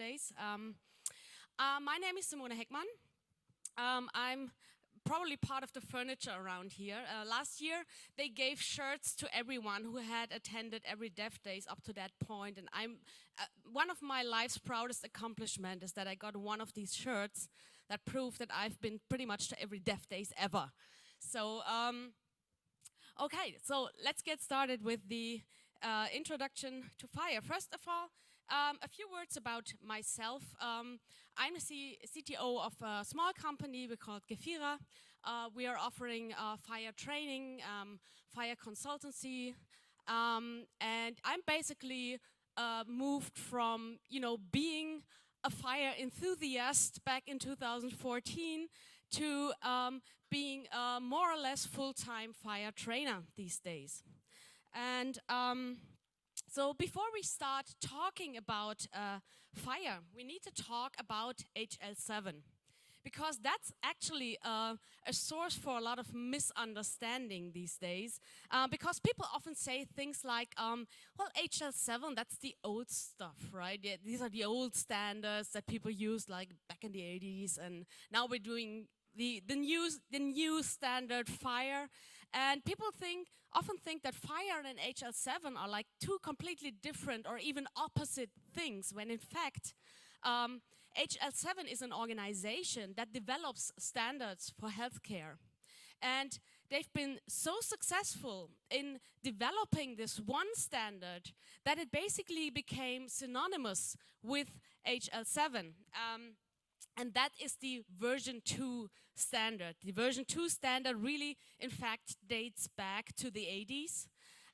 DevDays. My name is Simone Heckmann. I'm probably part of the furniture around here. Last year, they gave shirts to everyone who had attended every DevDays up to that point, and one of my life's proudest accomplishments is that I got one of these shirts that prove that I've been pretty much to every DevDays ever. So, okay, so let's get started with the introduction to FHIR. First of all, a few words about myself. I'm the CTO of a small company we call FHIR. We are offering FHIR training, FHIR consultancy, and I'm basically moved from, being a FHIR enthusiast back in 2014 to being a more or less full-time FHIR trainer these days. And so before we start talking about FHIR, we need to talk about HL7, because that's actually a source for a lot of misunderstanding these days, because people often say things like, well, HL7, that's the old stuff, right? Yeah, these are the old standards that people used like back in the 80s, and now we're doing the new standard FHIR. And people often think that FHIR and HL7 are like two completely different or even opposite things, when in fact, HL7 is an organization that develops standards for healthcare. And they've been so successful in developing this one standard that it basically became synonymous with HL7. And that is the version 2 standard. The version 2 standard really, in fact, dates back to the 80s.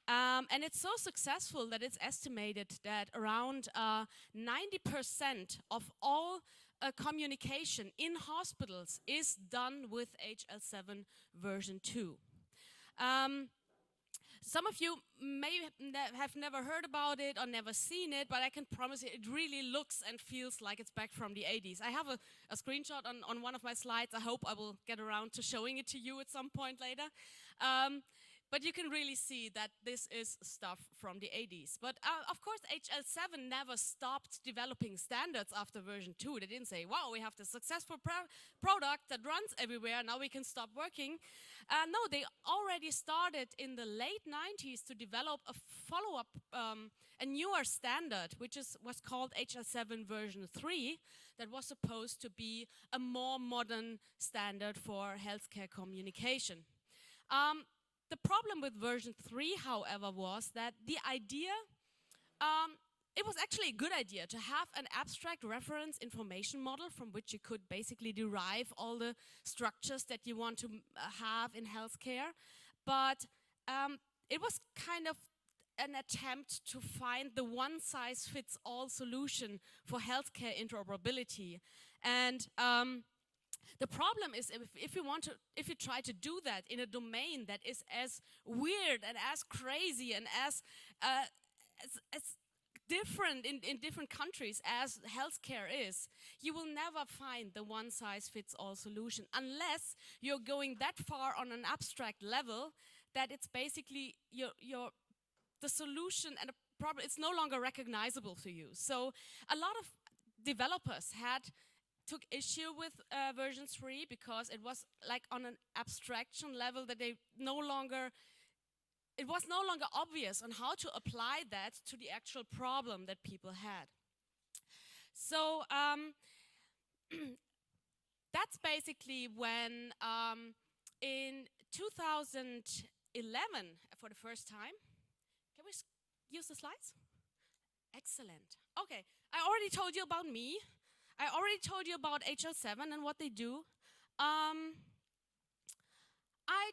And it's so successful that it's estimated that around 90% of all communication in hospitals is done with HL7 version 2. Some of you may have never heard about it or never seen it, but I can promise you it really looks and feels like it's back from the 80s. I have a screenshot on one of my slides. I hope I will get around to showing it to you at some point later. But you can really see that this is stuff from the 80s. But of course, HL7 never stopped developing standards after version 2. They didn't say, wow, we have this successful product that runs everywhere, now we can stop working. No, they already started in the late 90s to develop a follow-up, a newer standard, which was called HL7 version 3, that was supposed to be a more modern standard for healthcare communication. The problem with version 3, however, was that the idea, it was actually a good idea to have an abstract reference information model from which you could basically derive all the structures that you want to have in healthcare. But it was kind of an attempt to find the one-size-fits-all solution for healthcare interoperability. And the problem is if you try to do that in a domain that is as weird and as crazy and as different in different countries as healthcare is, you will never find the one-size-fits-all solution unless you're going that far on an abstract level that it's basically the solution and the problem, it's no longer recognizable to you. So a lot of developers took issue with version 3 because it was like on an abstraction level that it was no longer obvious on how to apply that to the actual problem that people had. So that's basically when in 2011, for the first time, can we use the slides? Excellent. Okay, I already told you about me. I already told you about HL7 and what they do. I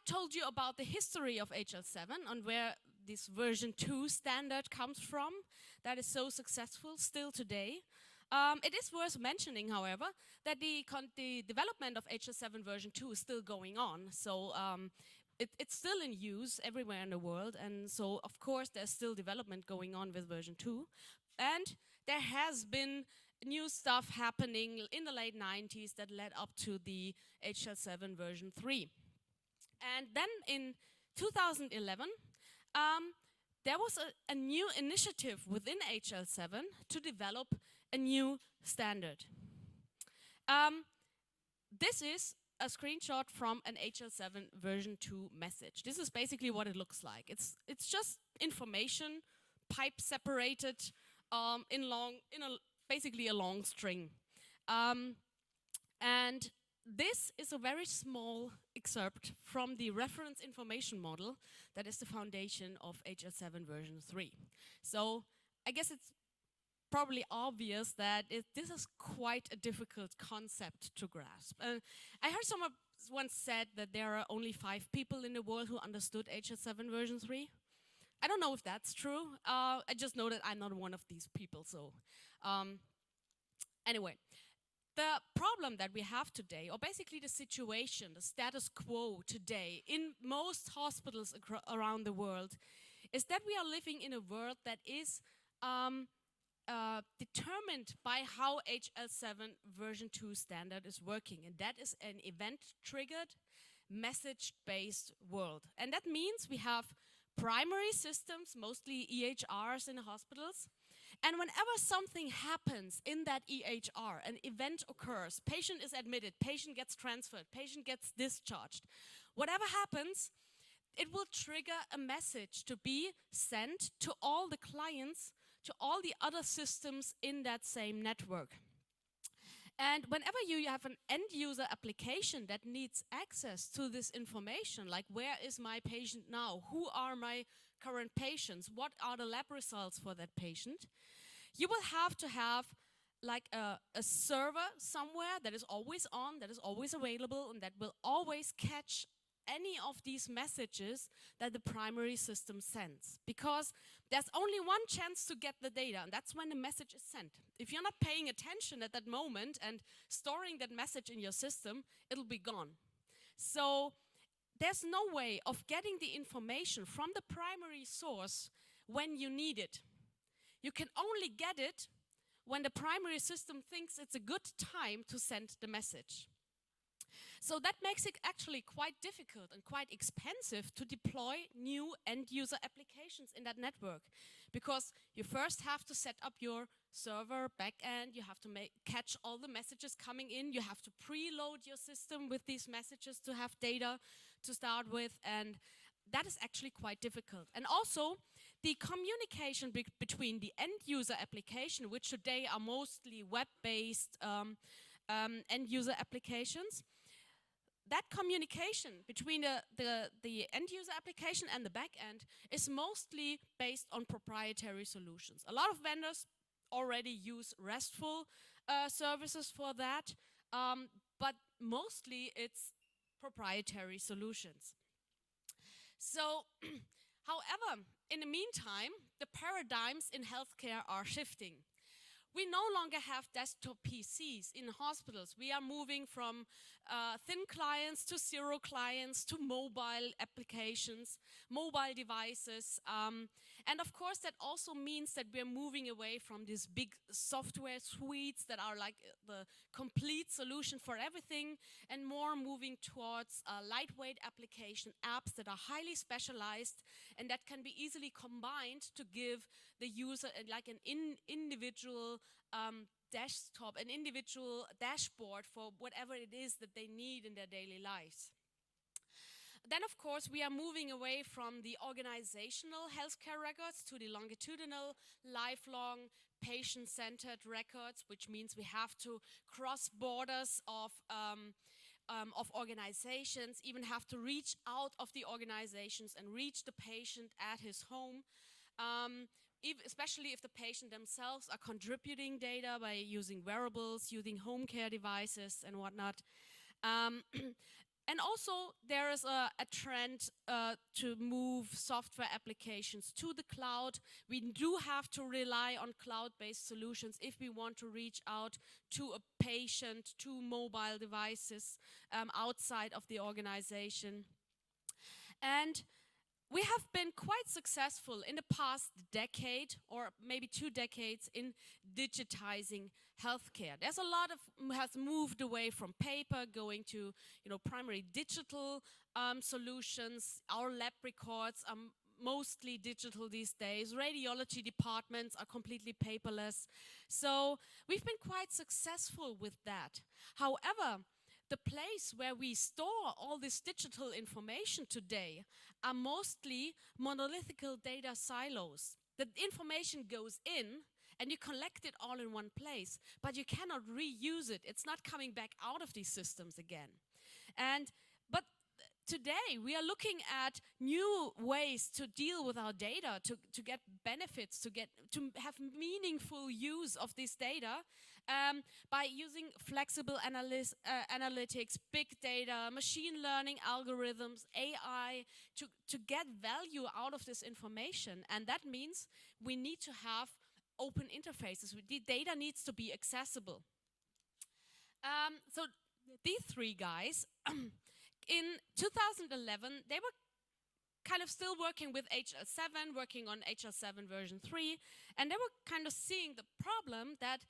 told you about the history of HL7 and where this version 2 standard comes from that is so successful still today. It is worth mentioning, however, that the development of HL7 version 2 is still going on. So it's still in use everywhere in the world. And so, of course, there's still development going on with version 2. And there has been new stuff happening in the late 90s that led up to the HL7 version 3. And then in 2011, there was a new initiative within HL7 to develop a new standard. This is a screenshot from an HL7 version 2 message. This is basically what it looks like. It's just information, pipe separated basically a long string. And this is a very small excerpt from the reference information model that is the foundation of HL7 version 3. So I guess it's probably obvious that this is quite a difficult concept to grasp. I heard someone once said that there are only 5 people in the world who understood HL7 version 3. I don't know if that's true. I just know that I'm not one of these people. So anyway, the problem that we have today, or basically the situation, the status quo today in most hospitals around the world, is that we are living in a world that is determined by how HL7 version 2 standard is working, and that is an event-triggered, message-based world. And that means we have primary systems, mostly EHRs in the hospitals, and whenever something happens in that EHR, an event occurs, patient is admitted, patient gets transferred, patient gets discharged, whatever happens, it will trigger a message to be sent to all the clients, to all the other systems in that same network. And whenever you have an end user application that needs access to this information, like where is my patient now, who are my current patients, what are the lab results for that patient, you will have to have like a server somewhere that is always on, that is always available, and that will always catch any of these messages that the primary system sends. Because there's only one chance to get the data, and that's when the message is sent. If you're not paying attention at that moment and storing that message in your system, it'll be gone. So there's no way of getting the information from the primary source when you need it. You can only get it when the primary system thinks it's a good time to send the message. So that makes it actually quite difficult and quite expensive to deploy new end-user applications in that network, because you first have to set up your server backend, you have to catch all the messages coming in, you have to preload your system with these messages to have data to start with, and that is actually quite difficult. And also, the communication between the end-user application, which today are mostly web-based end-user applications, that communication between the end-user application and the back-end is mostly based on proprietary solutions. A lot of vendors already use RESTful services for that, but mostly it's proprietary solutions. So, however, in the meantime, the paradigms in healthcare are shifting. We no longer have desktop PCs in hospitals. We are moving from thin clients to zero clients to mobile applications, mobile devices. And of course, that also means that we're moving away from these big software suites that are like the complete solution for everything, and more moving towards lightweight application apps that are highly specialized and that can be easily combined to give the user like an individual desktop, an individual dashboard for whatever it is that they need in their daily lives. Then, of course, we are moving away from the organizational healthcare records to the longitudinal, lifelong, patient-centered records, which means we have to cross borders of organizations, even have to reach out of the organizations and reach the patient at his home. Especially if the patient themselves are contributing data by using wearables, using home care devices and whatnot. And also there is a trend to move software applications to the cloud. We do have to rely on cloud-based solutions if we want to reach out to a patient, to mobile devices outside of the organization. And we have been quite successful in the past decade, or maybe 2 decades, in digitizing healthcare. There's a lot of has moved away from paper, going to primary digital solutions. Our lab records are mostly digital these days. Radiology departments are completely paperless. So we've been quite successful with that. However, the place where we store all this digital information today are mostly monolithic data silos. The information goes in and you collect it all in one place, but you cannot reuse it. It's not coming back out of these systems again. But today we are looking at new ways to deal with our data, to get benefits, to have meaningful use of this data by using flexible analytics, big data, machine learning algorithms, AI, to get value out of this information. And that means we need to have open interfaces. The data needs to be accessible. So these three guys, in 2011, they were kind of still working with HL7, working on HL7 version 3, and they were kind of seeing the problem that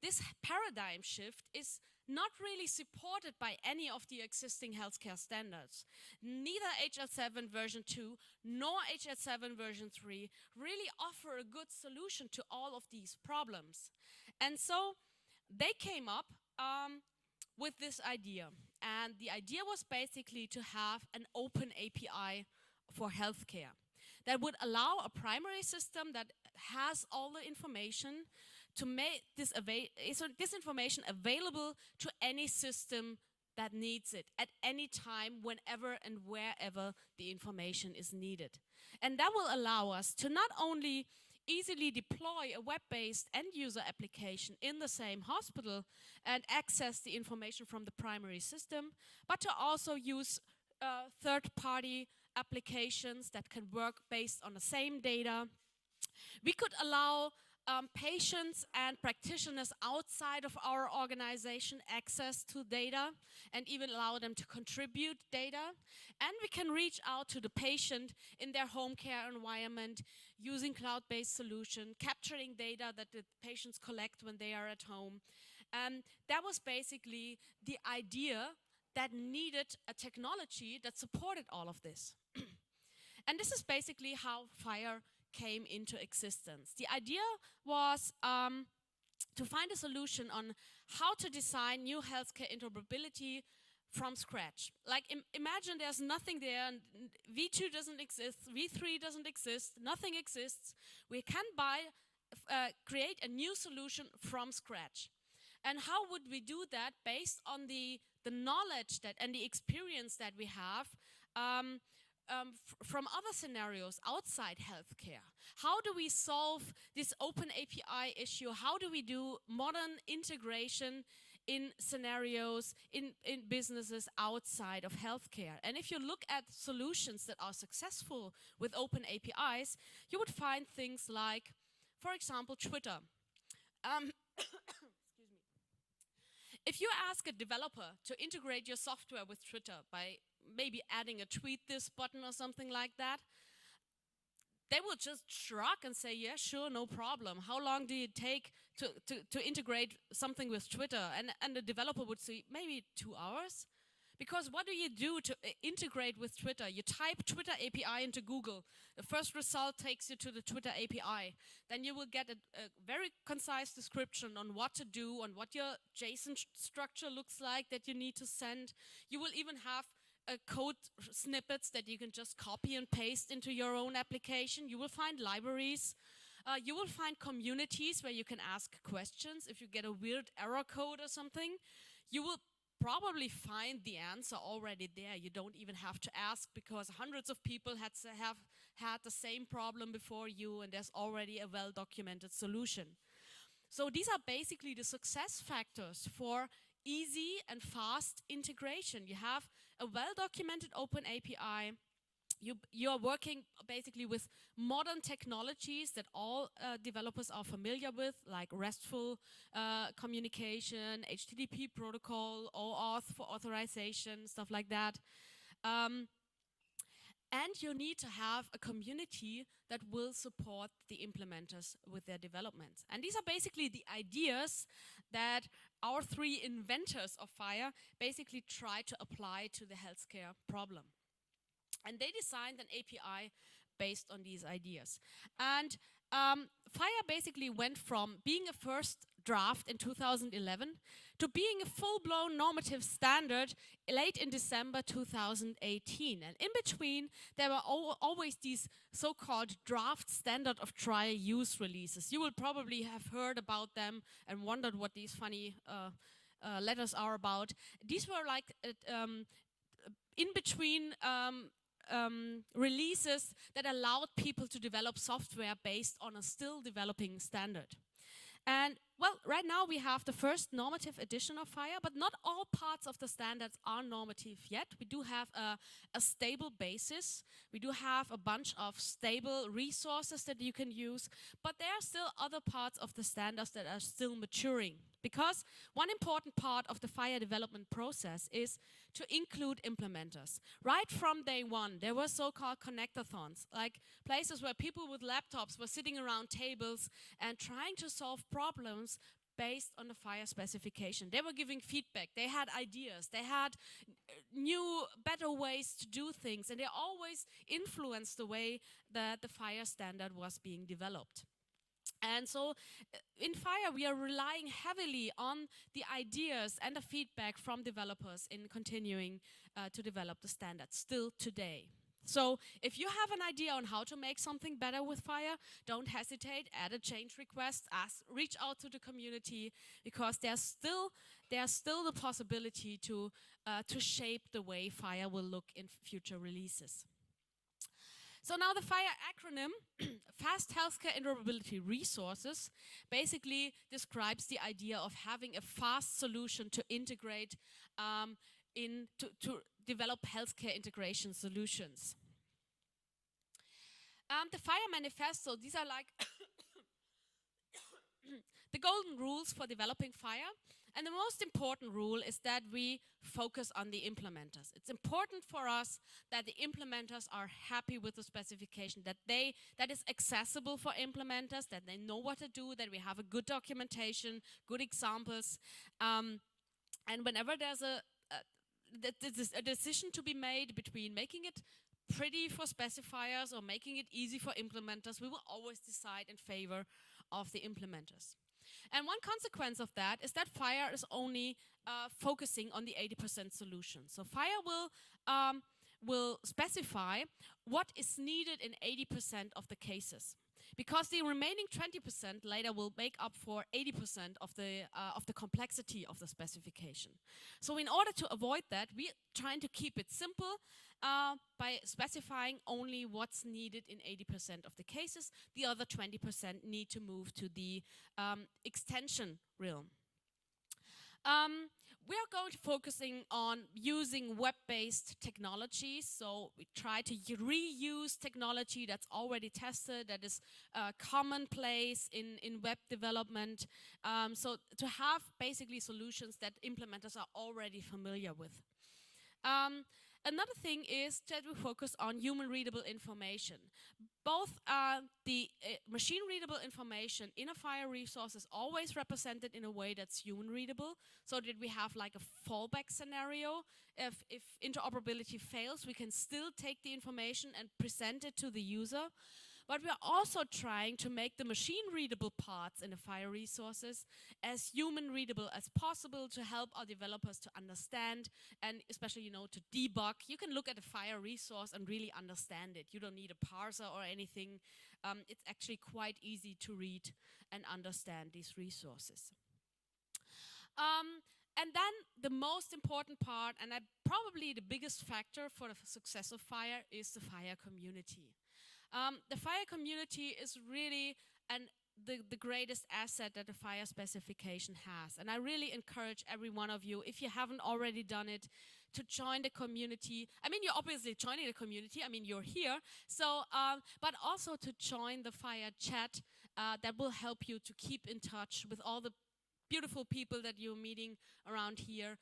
this paradigm shift is not really supported by any of the existing healthcare standards. Neither HL7 version 2 nor HL7 version 3 really offer a good solution to all of these problems. And so they came up with this idea. And the idea was basically to have an open API for healthcare that would allow a primary system that has all the information to make this information available to any system that needs it at any time, whenever and wherever the information is needed. And that will allow us to not only easily deploy a web-based end-user application in the same hospital and access the information from the primary system, but to also use third-party applications that can work based on the same data. We could allow patients and practitioners outside of our organization access to data and even allow them to contribute data. And we can reach out to the patient in their home care environment using cloud-based solution, capturing data that the patients collect when they are at home. That was basically the idea that needed a technology that supported all of this. And this is basically how FHIR came into existence. The idea was to find a solution on how to design new healthcare interoperability from scratch. Like imagine there's nothing there, and V2 doesn't exist, V3 doesn't exist, nothing exists. We can create a new solution from scratch. And how would we do that based on the knowledge that and the experience that we have from other scenarios outside healthcare? How do we solve this open API issue? How do we do modern integration in scenarios, in businesses outside of healthcare? And if you look at solutions that are successful with open APIs, you would find things like, for example, Twitter. Excuse me. If you ask a developer to integrate your software with Twitter by maybe adding a tweet this button or something like that, they will just shrug and say, yeah, sure, no problem. How long do it take to integrate something with Twitter? And the developer would say, maybe 2 hours. Because what do you do to integrate with Twitter? You type Twitter API into Google. The first result takes you to the Twitter API. Then you will get a very concise description on what to do, on what your JSON structure looks like that you need to send. You will even have code snippets that you can just copy and paste into your own application. You will find libraries. You will find communities where you can ask questions. If you get a weird error code or something, you will probably find the answer already there. You don't even have to ask, because hundreds of people have had the same problem before you, and there's already a well-documented solution. So these are basically the success factors for easy and fast integration. You have a well-documented open API. You are working basically with modern technologies that all developers are familiar with, like RESTful communication, HTTP protocol, OAuth for authorization, stuff like that. And you need to have a community that will support the implementers with their developments. And these are basically the ideas that our three inventors of FHIR basically try to apply to the healthcare problem. And they designed an API based on these ideas. And FHIR basically went from being a first draft in 2011 to being a full-blown normative standard late in December 2018. And in between, there were always these so-called draft standard of trial use releases. You will probably have heard about them and wondered what these funny letters are about. These were like in between releases that allowed people to develop software based on a still developing standard. And well, right now we have the first normative edition of FHIR, but not all parts of the standards are normative yet. We do have a stable basis. We do have a bunch of stable resources that you can use, but there are still other parts of the standards that are still maturing. Because one important part of the FHIR development process is to include implementers. Right from day one, there were so-called connectathons, like places where people with laptops were sitting around tables and trying to solve problems based on the FHIR specification. They were giving feedback, they had ideas, they had new, better ways to do things, and they always influenced the way that the FHIR standard was being developed. And so in FHIR, we are relying heavily on the ideas and the feedback from developers in continuing to develop the standard still today. So if you have an idea on how to make something better with FHIR, don't hesitate, add a change request, reach out to the community, because there's still the possibility to shape the way FHIR will look in future releases. So now the FHIR acronym, Fast Healthcare Interoperability Resources, basically describes the idea of having a fast solution to integrate to develop healthcare integration solutions. The FHIR Manifesto, these are like the golden rules for developing FHIR. And the most important rule is that we focus on the implementers. It's important for us that the implementers are happy with the specification, that is accessible for implementers, that they know what to do, that we have a good documentation, good examples. And whenever there's a decision to be made between making it pretty for specifiers or making it easy for implementers, we will always decide in favor of the implementers. And one consequence of that is that FHIR is only focusing on the 80% solution. So FHIR will specify what is needed in 80% of the cases, because the remaining 20% later will make up for 80% of the complexity of the specification. So in order to avoid that, we're trying to keep it simple by specifying only what's needed in 80% of the cases. The other 20% need to move to the extension realm. We are going to focusing on using web-based technologies. So we try to reuse technology that's already tested, that is commonplace in web development. So to have basically solutions that implementers are already familiar with. Another thing is that we focus on human-readable information. Both the machine-readable information in a FHIR resource is always represented in a way that's human-readable, so that we have like a fallback scenario. If interoperability fails, we can still take the information and present it to the user. But we are also trying to make the machine-readable parts in the FHIR resources as human-readable as possible to help our developers to understand and especially, to debug. You can look at a FHIR resource and really understand it. You don't need a parser or anything. It's actually quite easy to read and understand these resources. And then the most important part, and probably the biggest factor for the success of FHIR, is the FHIR community. The FHIR community is really the greatest asset that the FHIR specification has. And I really encourage every one of you, if you haven't already done it, to join the community. I mean, you're obviously joining the community. I mean, you're here. So, but also to join the FHIR chat that will help you to keep in touch with all the beautiful people that you're meeting around here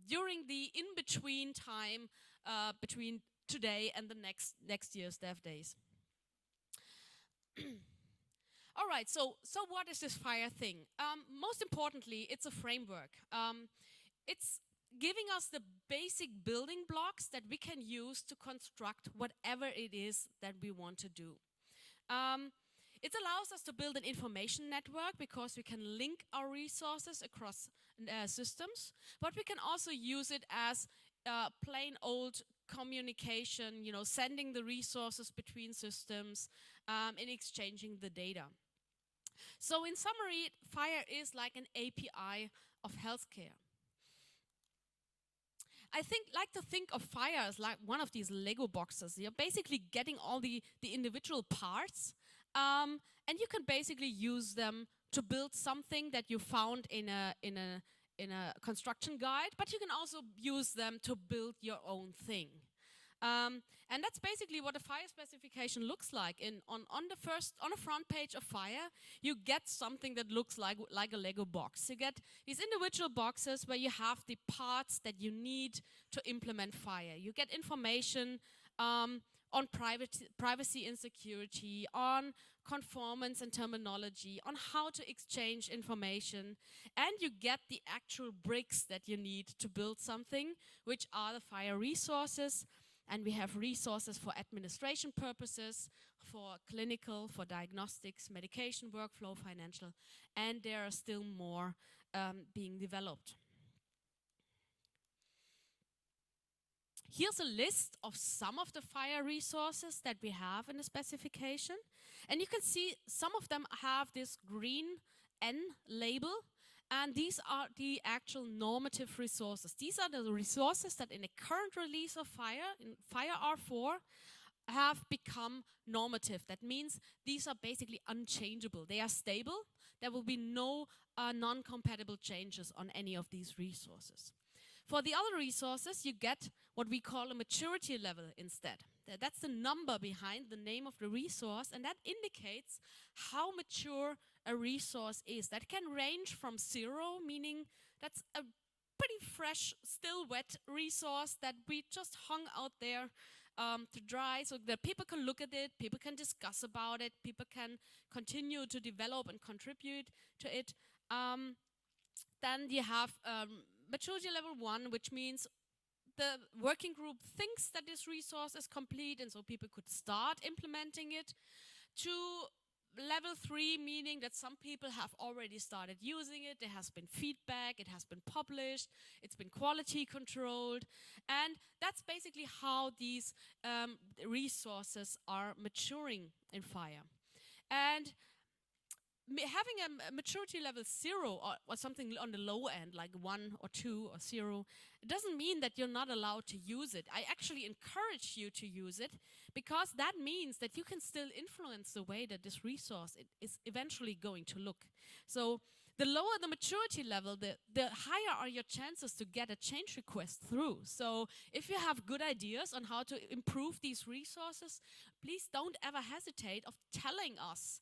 during the in-between time between today and the next year's DevDays. All right, so what is this FHIR thing? Most importantly, it's a framework. It's giving us the basic building blocks that we can use to construct whatever it is that we want to do. It allows us to build an information network because we can link our resources across systems, but we can also use it as plain old communication, you know, sending the resources between systems and exchanging the data. So in summary, FHIR is like an API of healthcare. I like to think of FHIR as like one of these Lego boxes. You're basically getting all the individual parts, and you can basically use them to build something that you found in a construction guide, but you can also use them to build your own thing. And that's basically what a FHIR specification looks like. On the front page of FHIR, you get something that looks like a Lego box. You get these individual boxes where you have the parts that you need to implement FHIR. You get information on privacy and security, on conformance and terminology, on how to exchange information, and you get the actual bricks that you need to build something, which are the FHIR resources. And we have resources for administration purposes, for clinical, for diagnostics, medication, workflow, financial, and there are still more being developed. Here's a list of some of the FHIR resources that we have in the specification. And you can see some of them have this green N label. And these are the actual normative resources. These are the resources that in the current release of FHIR, in FHIR R4, have become normative. That means these are basically unchangeable. They are stable. There will be no non-compatible changes on any of these resources. For the other resources, you get what we call a maturity level instead. That's the number behind the name of the resource, and that indicates how mature a resource is. That can range from 0, meaning that's a pretty fresh, still wet resource that we just hung out there to dry, so that people can look at it, people can discuss about it, people can continue to develop and contribute to it. Then you have maturity level 1, which means the working group thinks that this resource is complete, and so people could start implementing it. To level 3, meaning that some people have already started using it, there has been feedback, it has been published, it's been quality controlled, and that's basically how these resources are maturing in FHIR. And having a maturity level 0 or something on the low end, like 1 or 2 or 0, it doesn't mean that you're not allowed to use it. I actually encourage you to use it, because that means that you can still influence the way that this resource is eventually going to look. So the lower the maturity level, the higher are your chances to get a change request through. So if you have good ideas on how to improve these resources, please don't ever hesitate of telling us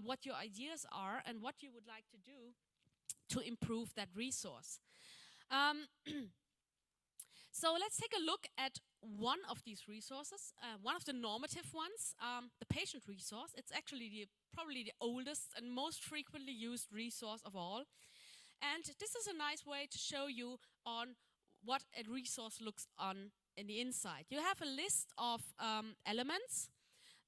what your ideas are and what you would like to do to improve that resource. So let's take a look at one of these resources, one of the normative ones, the patient resource. It's actually probably the oldest and most frequently used resource of all. And this is a nice way to show you on what a resource looks on in the inside. You have a list of elements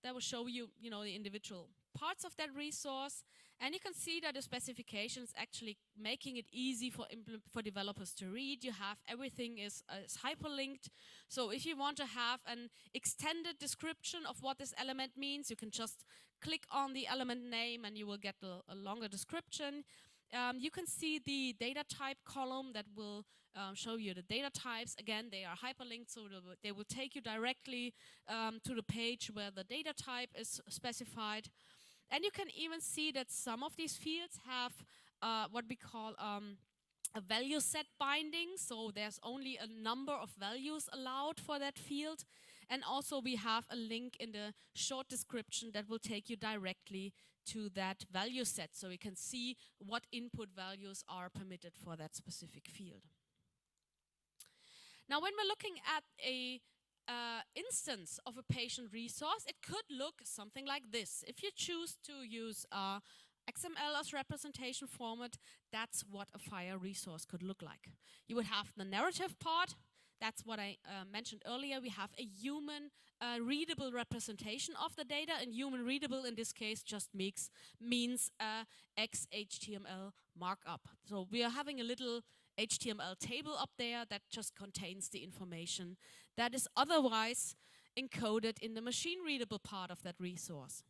that will show you, the individual parts of that resource, and you can see that the specification is actually making it easy for developers to read. You have everything is hyperlinked, so if you want to have an extended description of what this element means, you can just click on the element name and you will get a longer description. You can see the data type column that will show you the data types. Again, they are hyperlinked, so they will take you directly to the page where the data type is specified. And you can even see that some of these fields have what we call a value set binding, so there's only a number of values allowed for that field. And also we have a link in the short description that will take you directly to that value set, so you can see what input values are permitted for that specific field. Now, when we're looking at a instance of a patient resource, it could look something like this. If you choose to use XML as representation format, that's what a FHIR resource could look like. You would have the narrative part. That's what I mentioned earlier. We have a human readable representation of the data, and human readable in this case just means XHTML markup. So we are having a little HTML table up there that just contains the information that is otherwise encoded in the machine readable part of that resource.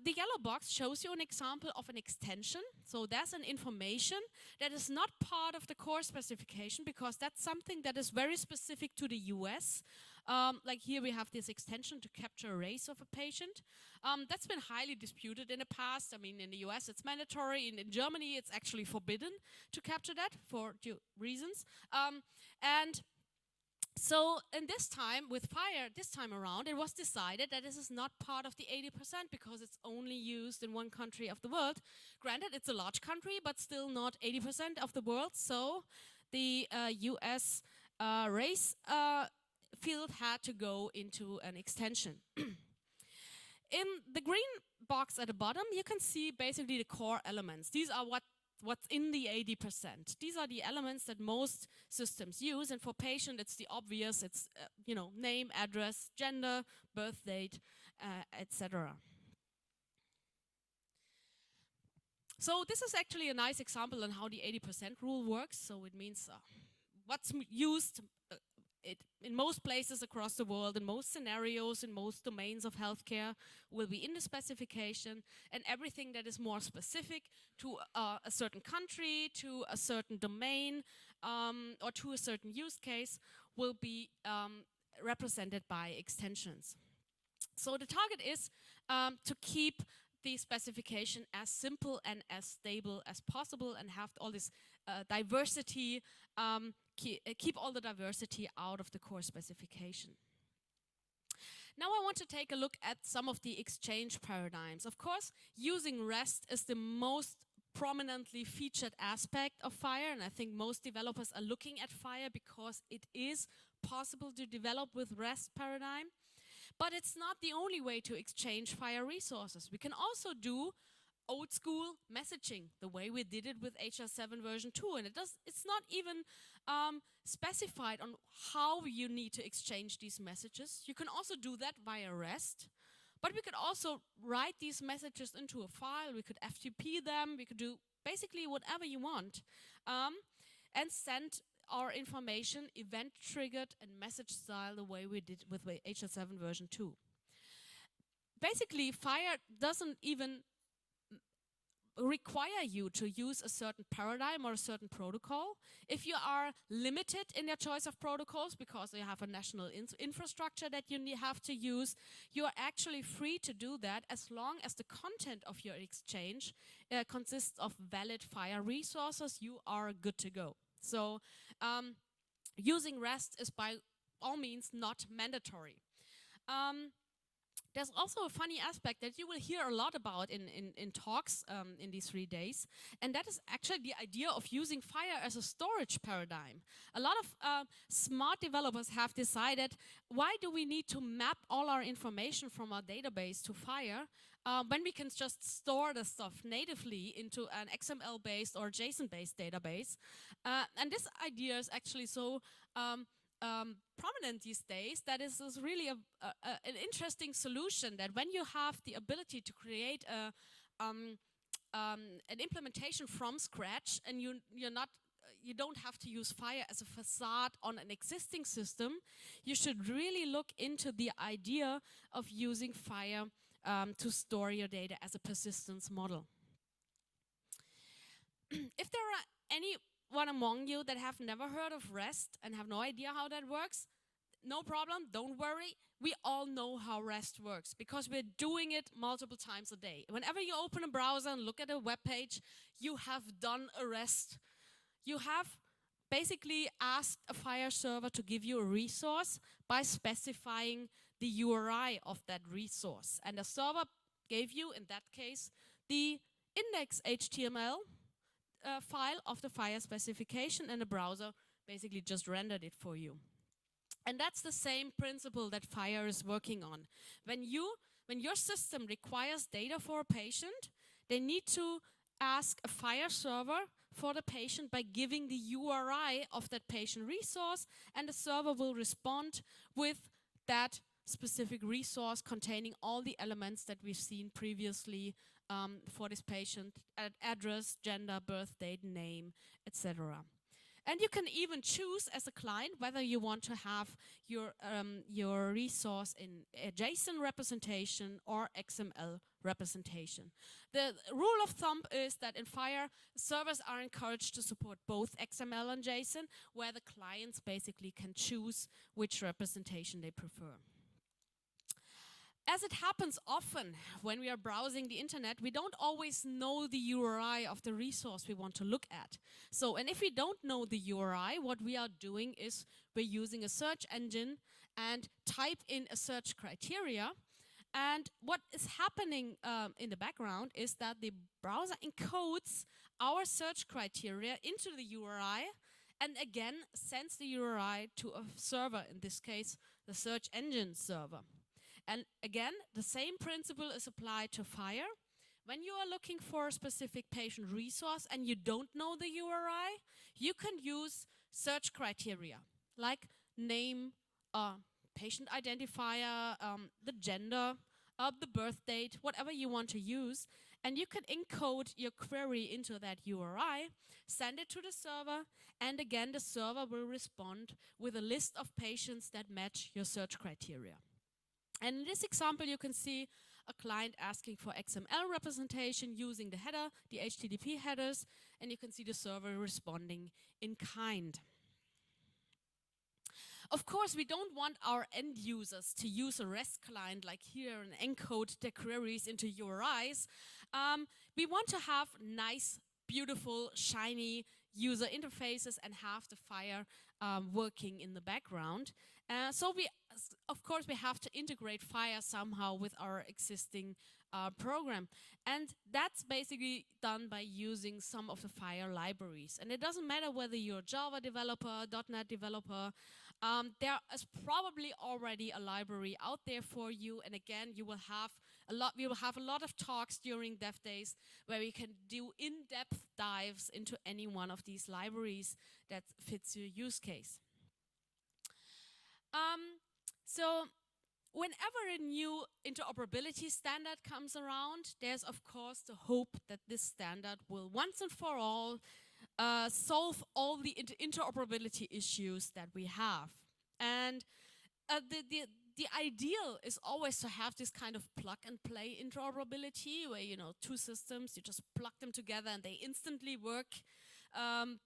The yellow box shows you an example of an extension. So there's an information that is not part of the core specification because that's something that is very specific to the US. Like here we have this extension to capture a race of a patient. That's been highly disputed in the past. I mean, in the US it's mandatory. In Germany it's actually forbidden to capture that for due reasons. So in this time, with FHIR, this time around, it was decided that this is not part of the 80% because it's only used in one country of the world. Granted, it's a large country, but still not 80% of the world. So the US race field had to go into an extension. In the green box at the bottom, you can see basically the core elements. These are what's in the 80%. These are the elements that most systems use, and for patient it's the obvious, it's name, address, gender, birth date, etc. So this is actually a nice example on how the 80% rule works. So it means what's used in most places across the world, in most scenarios, in most domains of healthcare, will be in the specification, and everything that is more specific to a certain country, to a certain domain, or to a certain use case will be represented by extensions. So the target is to keep the specification as simple and as stable as possible and have all this diversity, keep all the diversity out of the core specification. Now I want to take a look at some of the exchange paradigms. Of course, using REST is the most prominently featured aspect of FHIR, and I think most developers are looking at FHIR because it is possible to develop with REST paradigm. But it's not the only way to exchange FHIR resources. We can also do old school messaging, the way we did it with FHIR 7 version 2, and it's not even specified on how you need to exchange these messages. You can also do that via REST, but we could also write these messages into a file, we could FTP them, we could do basically whatever you want, and send our information event triggered and message style the way we did with FHIR 7 version 2. Basically, FHIR doesn't even require you to use a certain paradigm or a certain protocol. If you are limited in your choice of protocols because you have a national infrastructure that you have to use, you are actually free to do that as long as the content of your exchange consists of valid FHIR resources. You are good to go. So using REST is by all means not mandatory. There's also a funny aspect that you will hear a lot about in talks in these 3 days, and that is actually the idea of using FHIR as a storage paradigm. A lot of smart developers have decided, why do we need to map all our information from our database to FHIR when we can just store the stuff natively into an XML-based or JSON-based database? And this idea is actually so prominent these days that is really an interesting solution, that when you have the ability to create an implementation from scratch and you don't have to use FHIR as a facade on an existing system, you should really look into the idea of using FHIR to store your data as a persistence model. If there are anyone among you that have never heard of REST and have no idea how that works, no problem, don't worry. We all know how REST works because we're doing it multiple times a day. Whenever you open a browser and look at a web page, you have done a REST. You have basically asked a FHIR server to give you a resource by specifying the URI of that resource. And the server gave you, in that case, the index HTML file of the FHIR specification, and the browser basically just rendered it for you. And that's the same principle that FHIR is working on. When your system requires data for a patient, They need to ask a FHIR server for the patient by giving the URI of that patient resource, and the server will respond with that specific resource containing all the elements that we've seen previously for this patient: address, gender, birth date, name, etc. And you can even choose as a client whether you want to have your resource in a JSON representation or XML representation. The rule of thumb is that in FHIR, servers are encouraged to support both XML and JSON, where the clients basically can choose which representation they prefer. As it happens often when we are browsing the internet, we don't always know the URI of the resource we want to look at. So, and if we don't know the URI, what we are doing is we're using a search engine and type in a search criteria. And what is happening in the background is that the browser encodes our search criteria into the URI and again sends the URI to a server, in this case, the search engine server. And again, the same principle is applied to FHIR. When you are looking for a specific patient resource and you don't know the URI, you can use search criteria like name, patient identifier, the gender, the birth date, whatever you want to use, and you can encode your query into that URI, send it to the server, and again the server will respond with a list of patients that match your search criteria. And in this example, you can see a client asking for XML representation using the header, the HTTP headers, and you can see the server responding in kind. Of course, we don't want our end users to use a REST client like here and encode their queries into URIs. We want to have nice, beautiful, shiny user interfaces and have the FHIR working in the background. So of course, we have to integrate FHIR somehow with our existing program. And that's basically done by using some of the FHIR libraries. And it doesn't matter whether you're a Java developer, .NET developer, there is probably already a library out there for you. And again, we will have a lot of talks during DevDays where we can do in-depth dives into any one of these libraries that fits your use case. So whenever a new interoperability standard comes around, there's of course the hope that this standard will once and for all solve all the interoperability issues that we have. And the ideal is always to have this kind of plug and play interoperability where, you know, two systems, you just plug them together and they instantly work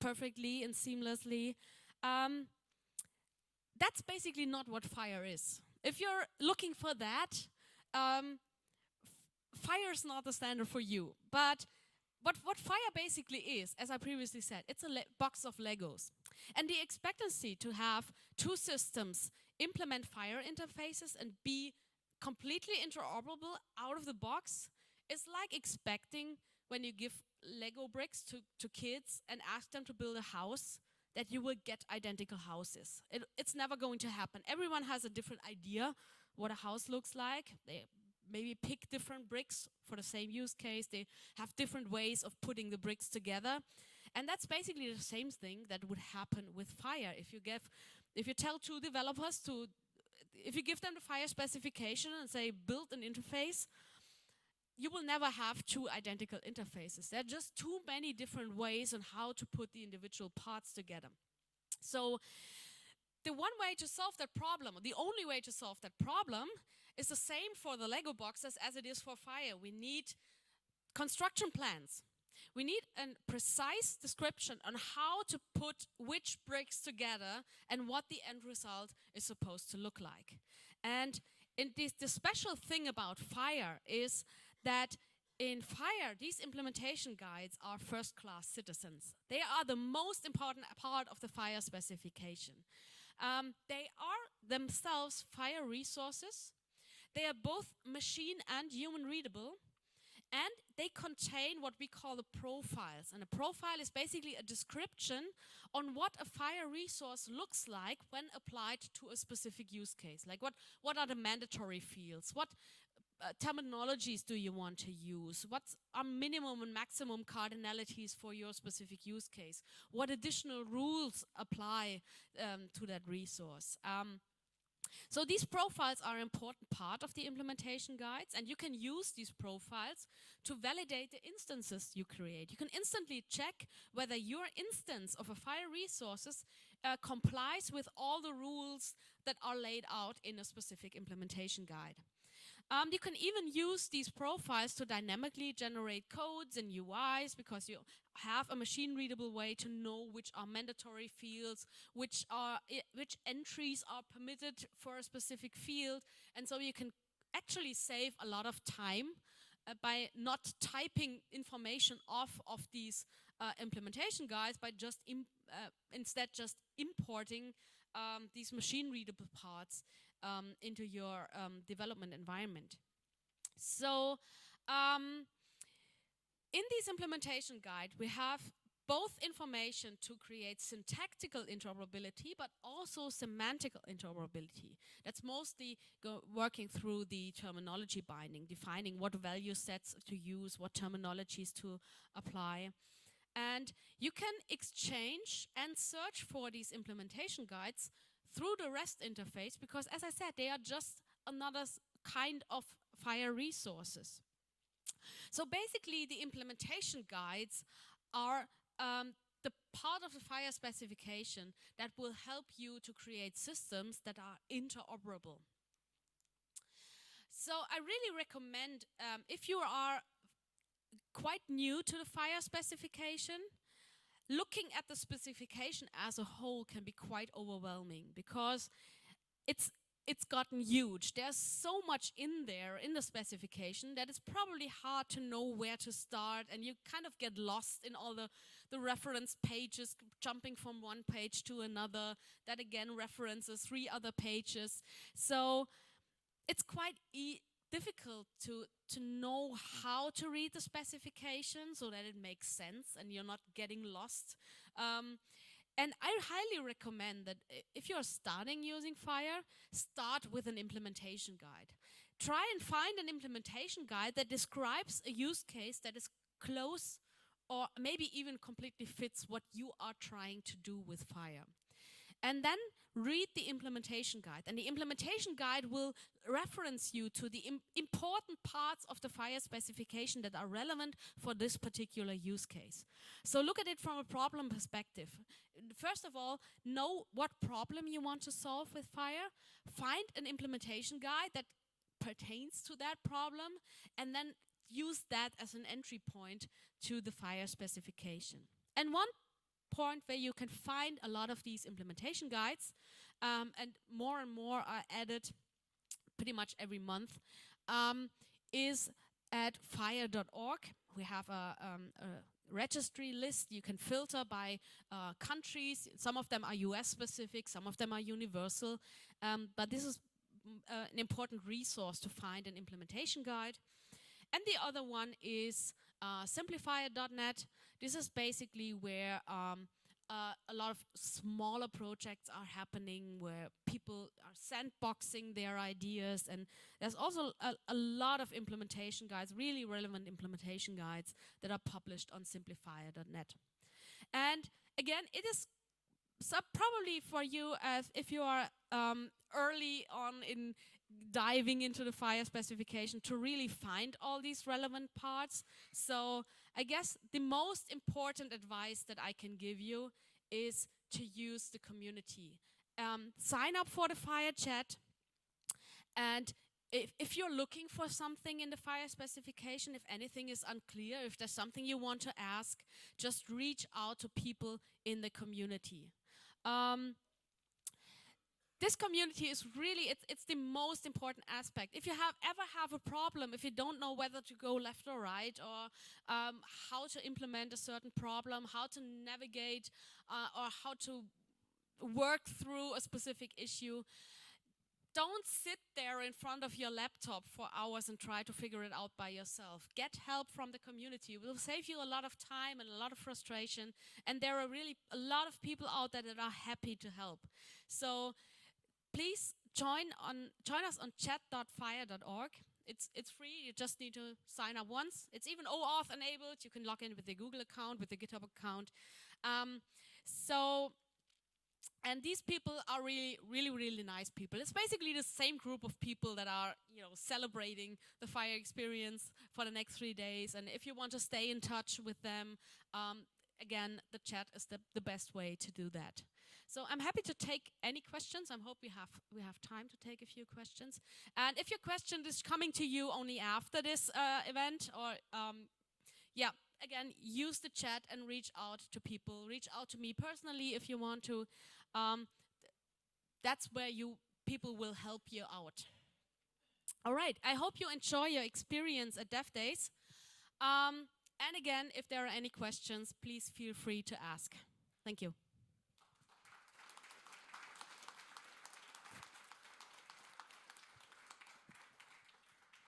perfectly and seamlessly. That's basically not what FHIR is. If you're looking for that, FHIR is not the standard for you. But what FHIR basically is, as I previously said, it's a box of Legos. And the expectancy to have two systems implement FHIR interfaces and be completely interoperable out of the box is like expecting when you give Lego bricks to kids and ask them to build a house that you will get identical houses. It's never going to happen. Everyone has a different idea what a house looks like. They maybe pick different bricks for the same use case. They have different ways of putting the bricks together. And that's basically the same thing that would happen with FHIR. If you tell two developers if you give them the FHIR specification and say build an interface, you will never have two identical interfaces. There are just too many different ways on how to put the individual parts together. So the one way to solve that problem, or the only way to solve that problem, is the same for the Lego boxes as it is for FHIR. We need construction plans. We need a precise description on how to put which bricks together and what the end result is supposed to look like. And the special thing about FHIR is that in FHIR, these implementation guides are first-class citizens. They are the most important part of the FHIR specification. They are themselves FHIR resources. They are both machine and human readable. And they contain what we call the profiles. And a profile is basically a description on what a FHIR resource looks like when applied to a specific use case. Like what are the mandatory fields? What terminologies do you want to use? What are minimum and maximum cardinalities for your specific use case? What additional rules apply to that resource? So these profiles are an important part of the implementation guides, and you can use these profiles to validate the instances you create. You can instantly check whether your instance of a FHIR resources complies with all the rules that are laid out in a specific implementation guide. You can even use these profiles to dynamically generate codes and UIs, because you have a machine-readable way to know which are mandatory fields, which entries are permitted for a specific field, and so you can actually save a lot of time by not typing information off of these implementation guides, by just instead just importing these machine-readable parts into your development environment. So in this implementation guide, we have both information to create syntactical interoperability, but also semantical interoperability. That's mostly working through the terminology binding, defining what value sets to use, what terminologies to apply. And you can exchange and search for these implementation guides through the REST interface, because, as I said, they are just another kind of FHIR resources. So basically, the implementation guides are the part of the FHIR specification that will help you to create systems that are interoperable. So I really recommend, if you are quite new to the FHIR specification, looking at the specification as a whole can be quite overwhelming, because it's gotten huge. There's so much in there in the specification that it's probably hard to know where to start, and you kind of get lost in all the reference pages, jumping from one page to another that again references 3 other pages. So it's quite difficult to know how to read the specification so that it makes sense and you're not getting lost. And I highly recommend that if you're starting using FHIR, start with an implementation guide. Try and find an implementation guide that describes a use case that is close or maybe even completely fits what you are trying to do with FHIR. And then read the implementation guide. And the implementation guide will reference you to the important parts of the FHIR specification that are relevant for this particular use case. So look at it from a problem perspective. First of all, know what problem you want to solve with FHIR. Find an implementation guide that pertains to that problem, and then use that as an entry point to the FHIR specification. And one point where you can find a lot of these implementation guides, and more are added pretty much every month, is at FHIR.org. We have a registry list. You can filter by countries. Some of them are US specific, some of them are universal, but this is an important resource to find an implementation guide. And the other one is simplifier.net. This is basically where a lot of smaller projects are happening, where people are sandboxing their ideas, and there's also a lot of implementation guides, really relevant implementation guides that are published on simplifier.net. And again, it is probably for you, as if you are early on in diving into the FHIR specification, to really find all these relevant parts. So I guess the most important advice that I can give you is to use the community. Sign up for the FHIR chat, and if you're looking for something in the FHIR specification, if anything is unclear, if there's something you want to ask, just reach out to people in the community. This community is really, it's the most important aspect. If you ever have a problem, if you don't know whether to go left or right, or how to implement a certain problem, how to navigate, or how to work through a specific issue, don't sit there in front of your laptop for hours and try to figure it out by yourself. Get help from the community. It will save you a lot of time and a lot of frustration, and there are really a lot of people out there that are happy to help. So please join us on chat.fhir.org. It's free. You just need to sign up once. It's even OAuth enabled. You can log in with the Google account, with the GitHub account. And these people are really nice people. It's basically the same group of people that are, celebrating the FHIR experience for the next 3 days. And if you want to stay in touch with them, again, the chat is the best way to do that. So I'm happy to take any questions. I hope we have time to take a few questions. And if your question is coming to you only after this event, or again, use the chat and reach out to people. Reach out to me personally if you want to. That's where people will help you out. All right, I hope you enjoy your experience at DevDays. And again, if there are any questions, please feel free to ask. Thank you.